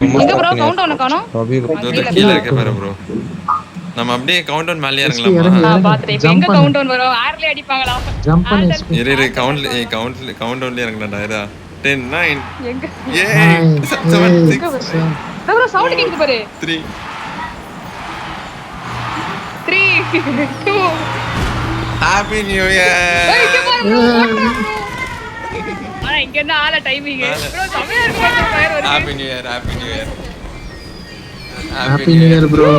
எங்க bro count down காணோம்? கீழ இருக்க பாரு ப்ரோ. நம்ம அப்படியே கவுண்ட் டவுன் மேலே இறங்கலாமா? பாத்துட்டேன். இப்ப எங்க கவுண்ட் டவுன் வரும்? ஆர்ல அடிப்பாங்களா? இரு கவுண்ட் டவுன்ல இறங்கலாம்டா. இதா 10 9 எங்க 8 7 6 ப்ரோ சவுண்ட் கேக்குது பாரு. 3 3 2 ஹாப்பி நியூ இயர். இங்க பாரு ப்ரோ. ஆனா இங்க என்ன ஆள டைமிங் ப்ரோ சமையா இருக்கு பாரு ஃபயர் வருது. Happy new year happy new year bro.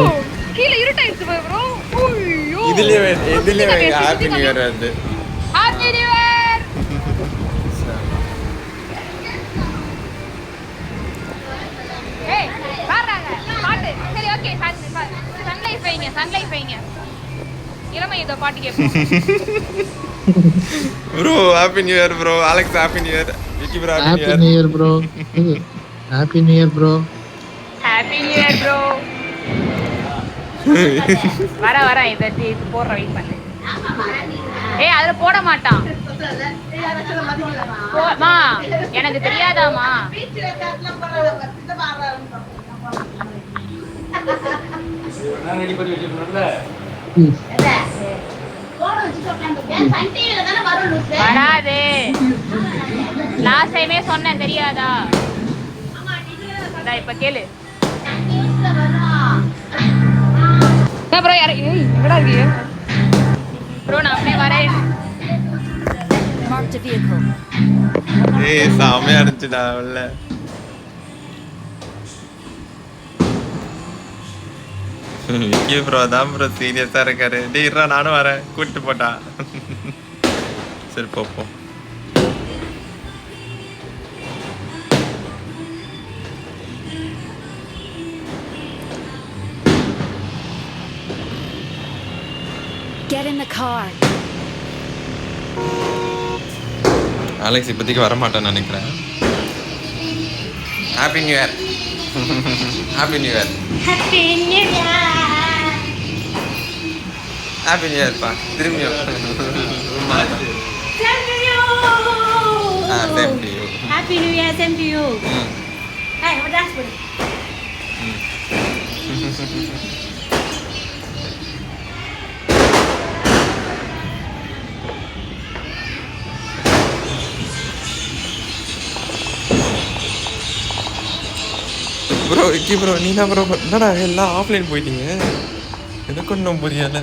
கீழ இருட்டாயிடுச்சு பாரு ப்ரோ. ஐயோ இதுலயே ஹாப்பி நியூ இயர் வருது. Happy new year. ஏய் பாருங்க பாட்டு. சரி ஓகே சன்லைட் வைங்க. இளமை ஏதோ பாட்டு கேட்போம். Bro happy new year bro. Alex happy new year. Vicky bro happy new year bro. Happy new year bro. Happy new year bro. வர இது போடுற வெயிட் பண்ணு. ஏய் அதுல போட மாட்டான். மா எனக்கு தெரியாதாமா. நான் ரெடி பண்ணி வச்சிருக்கேன்ல. வராது. லாஸ்ட் டைமே சொன்னேன் தெரியாதா? இப்ப கேளு. ப்ரோ எங்கடா இருக்கீங்க? ப்ரோ நான் அப்படியே வரேன். ஏய் சாமையா இருந்துச்சுடா உள்ள. விக்கி ப்ரோ தான் ப்ரோ சீரியஸா இருக்காரு. டேய் இருடா நானும் வரேன். கூட்டிட்டு போட்டா. சரி போப்போம். Get in the car. Alex இப்போதைக்கு வர மாட்டேன்னு நினைக்கிறேன். Happy new year. Happy new year. Happy New Year. Happy new இயர்ப்பா. திரும்பியும். Same to you. Same to you. Happy New Year, same to you. Hey, what dance பண்ணு. Bro Vicky bro நீ தான் bro என்னடா எல்லாம் ஆஃப்லைன் போயிட்டீங்க. எனக்கு ஒன்றும் புரியலை.